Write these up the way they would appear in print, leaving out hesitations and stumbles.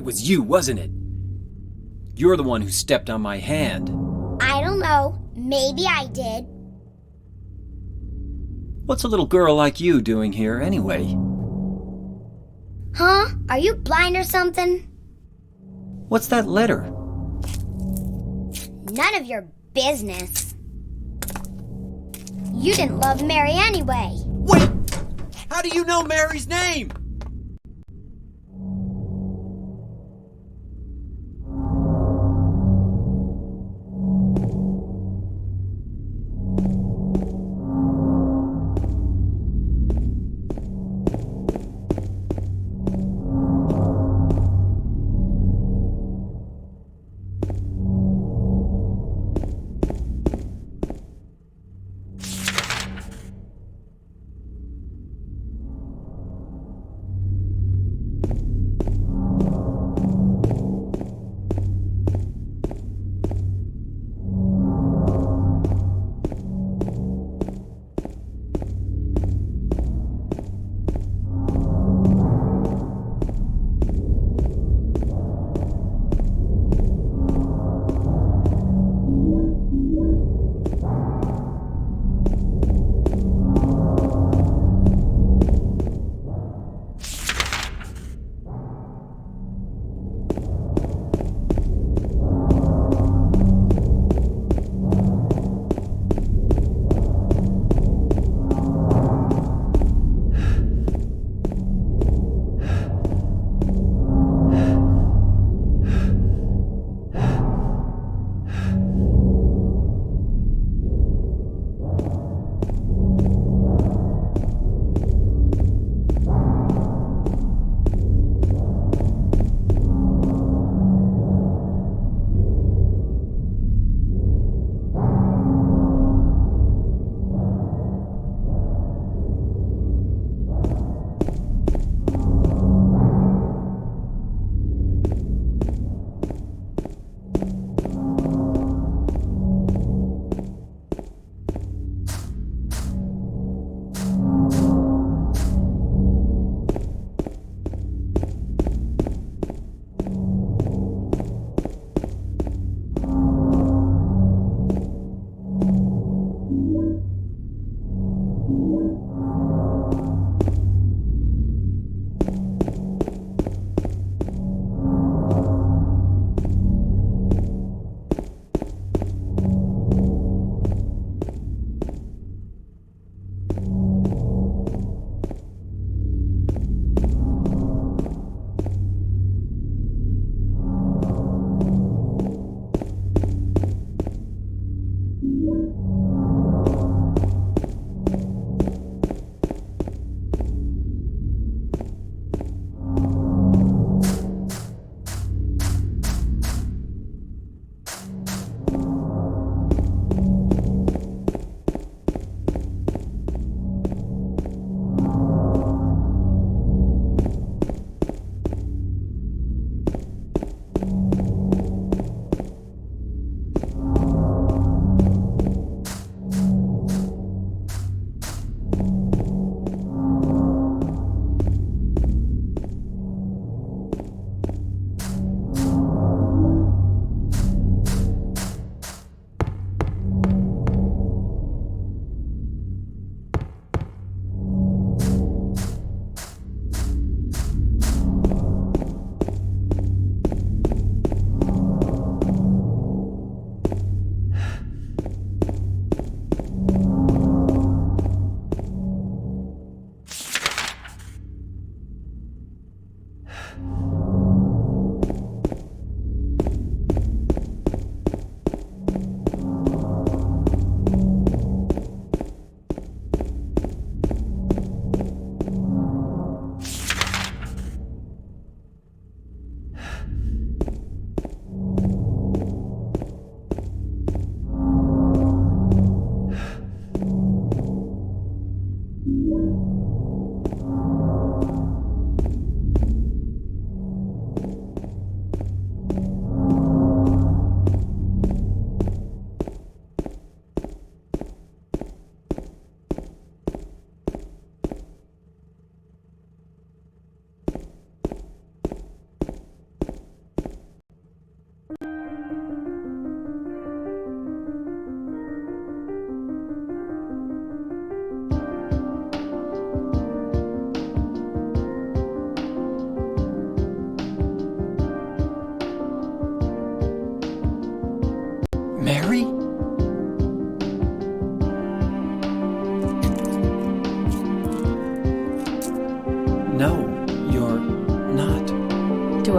It was you, wasn't it? You're the one who stepped on my hand. I don't know. Maybe I did. What's a little girl like you doing here anyway? Huh? Are you blind or something? What's that letter? None of your business. You didn't love Mary anyway. Wait! How do you know Mary's name?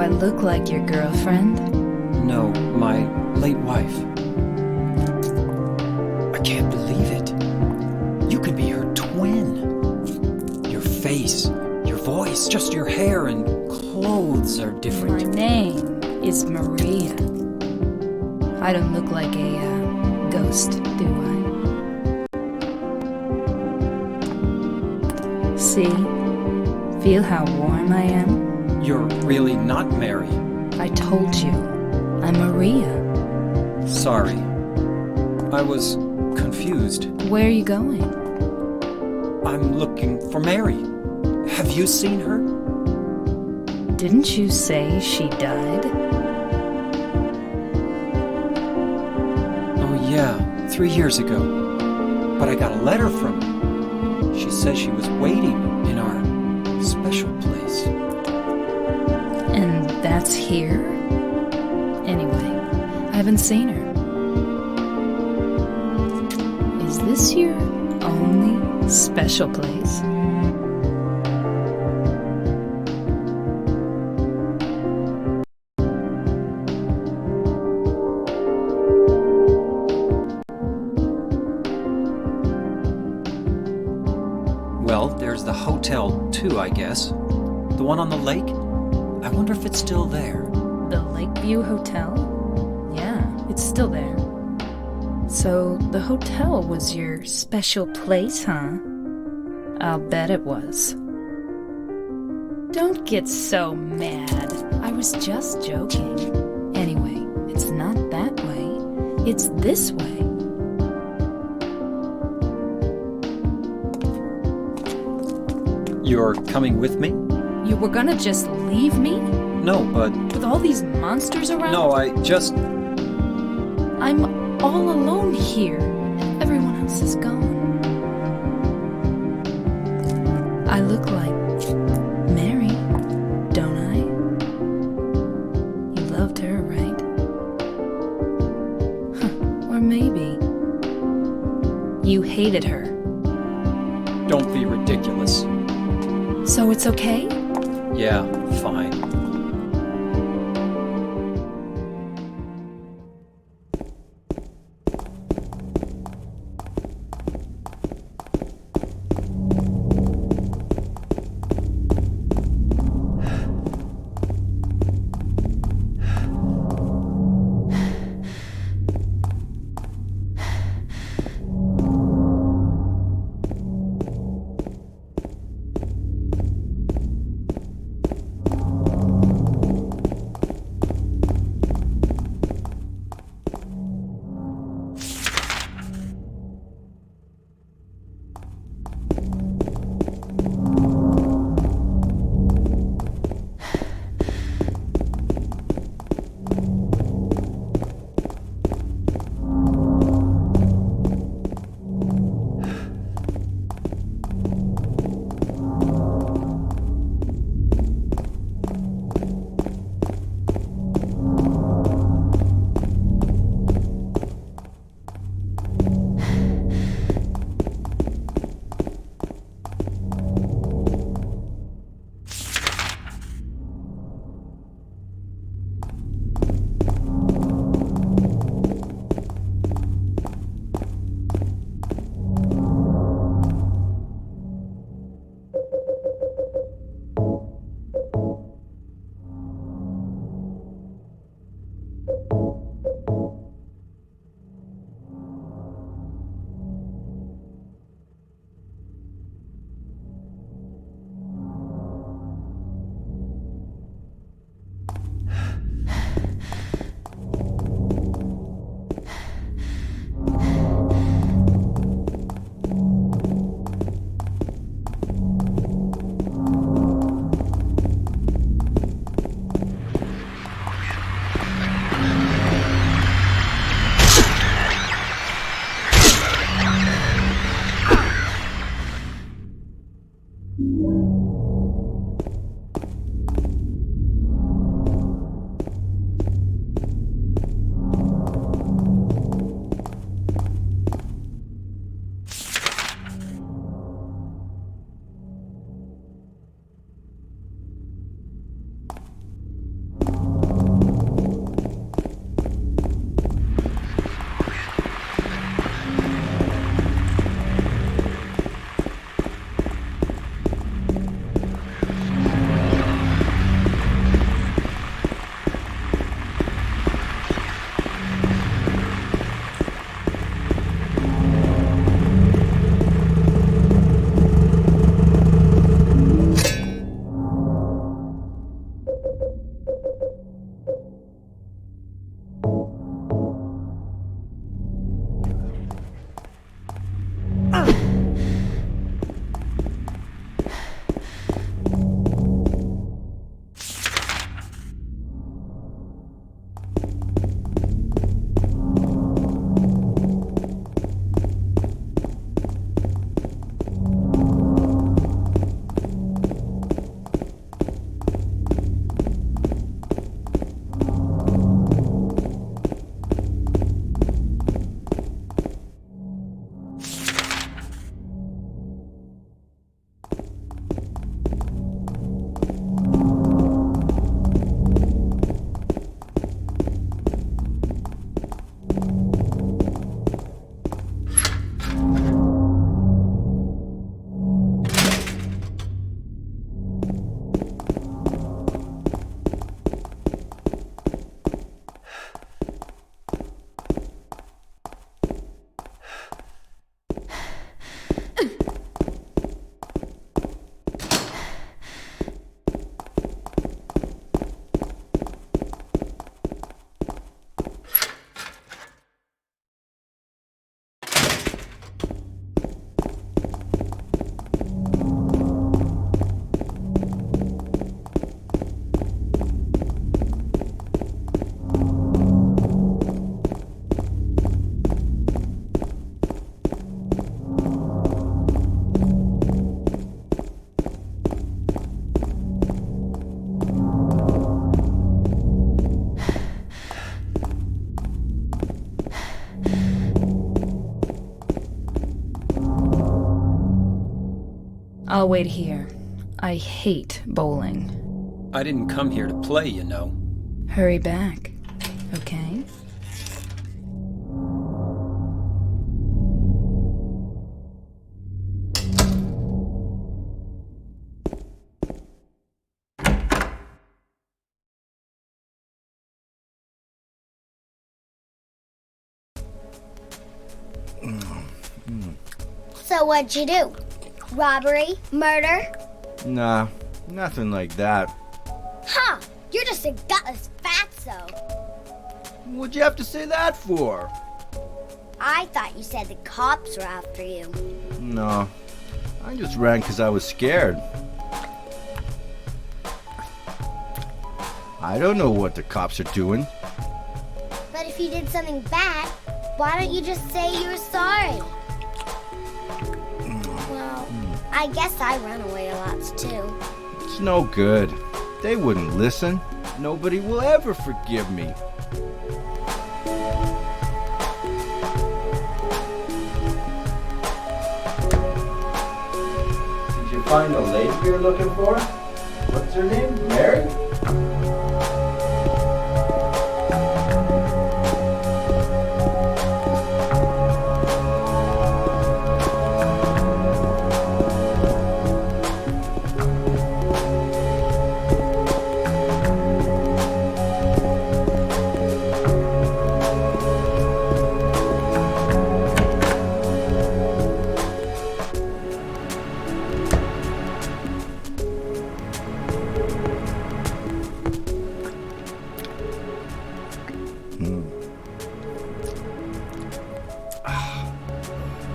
I look like your girlfriend? No, my late wife. I can't believe it. You could be her twin. Your face, your voice, just your hair and clothes are different. My name is Maria. I don't look like a ghost, do I? See? Feel how warm I am? You're really not Mary. I told you, I'm Maria. Sorry. I was confused. Where are you going? I'm looking for Mary. Have you seen her? Didn't you say she died? Oh yeah, 3 years ago. But I got a letter from her. She says she was waiting in our special place. And that's here? Anyway, I haven't seen her. Is this your only special place? Well, there's the hotel too, I guess. The one on the lake? I wonder if it's still there. The Lakeview Hotel? Yeah, it's still there. So the hotel was your special place, huh? I'll bet it was. Don't get so mad. I was just joking. Anyway, it's not that way. It's this way. You're coming with me? You were gonna just leave me? No, but... With all these monsters around? No, I just... I'm all alone here. Everyone else is gone. I look like Mary, don't I? You loved her, right? Or maybe you hated her. Don't be ridiculous. So it's okay? Yeah, fine. I'll wait here. I hate bowling. I didn't come here to play, you know. Hurry back, okay? So what'd you do? Robbery? Murder? Nah, nothing like that. Huh, you're just a gutless fatso. What'd you have to say that for? I thought you said the cops were after you. No, I just ran because I was scared. I don't know what the cops are doing. But if you did something bad, why don't you just say you were sorry? Well, I guess I run away a lot too. It's no good. They wouldn't listen. Nobody will ever forgive me. Did you find the lady you're looking for? What's her name? Mary?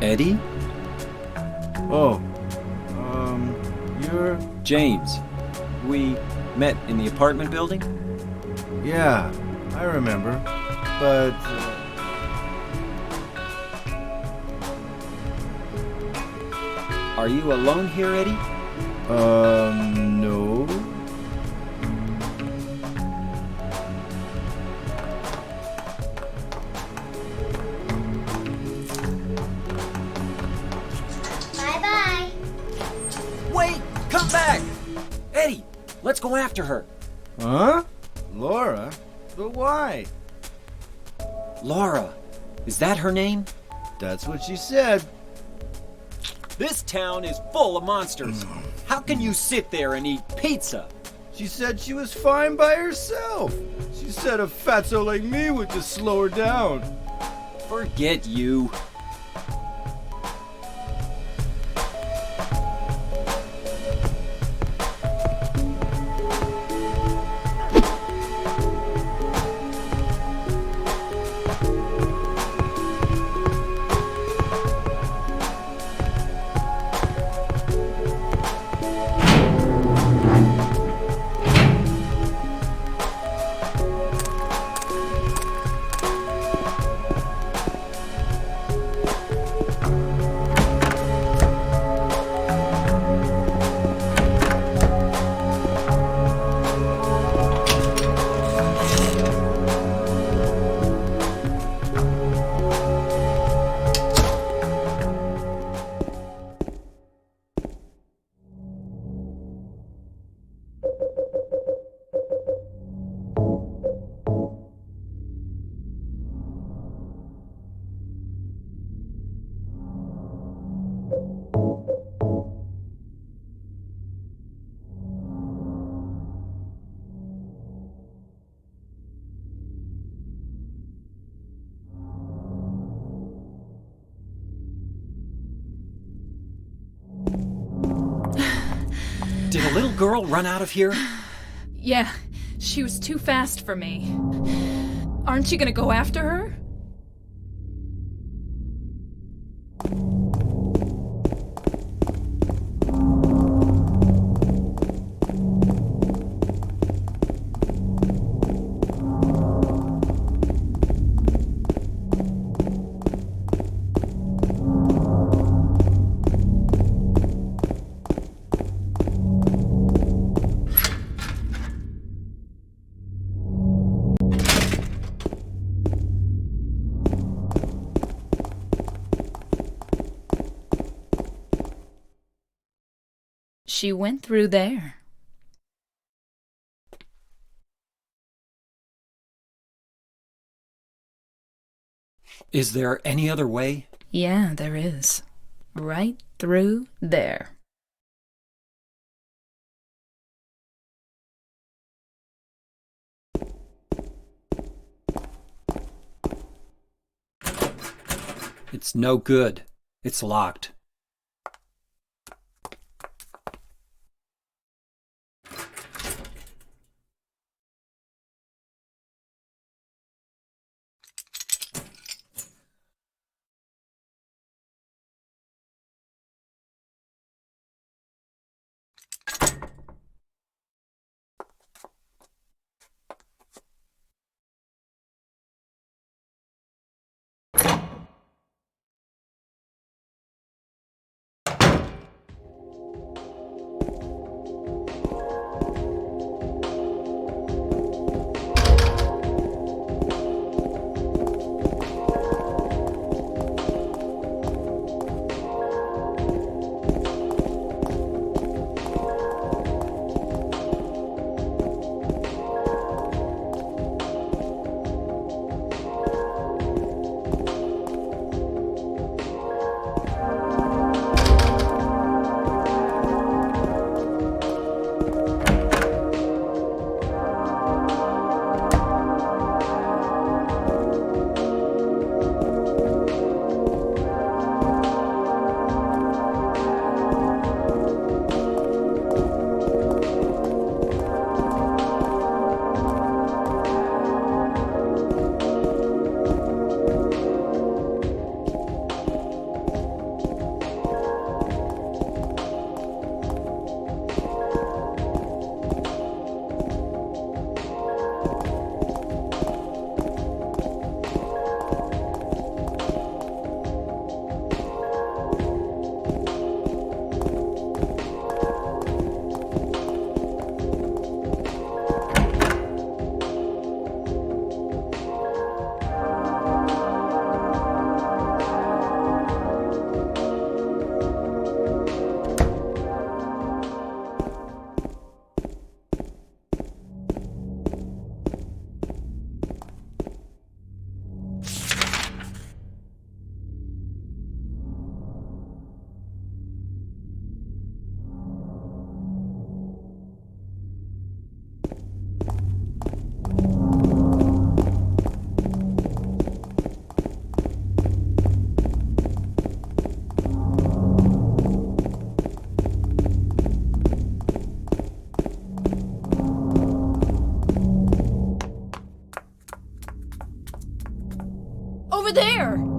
Eddie? Oh, you're... James. We met in the apartment building? Yeah, I remember. But... Are you alone here, Eddie? No. Bye-bye. Wait! Come back! Eddie, let's go after her. Huh? Laura? But why? Laura. Is that her name? That's what she said. This town is full of monsters. How can you sit there and eat pizza? She said she was fine by herself. She said a fatso like me would just slow her down. Forget you. Did a little girl run out of here? Yeah, she was too fast for me. Aren't you gonna go after her? She went through there. Is there any other way? Yeah, there is. Right through there. It's no good. It's locked. Over there!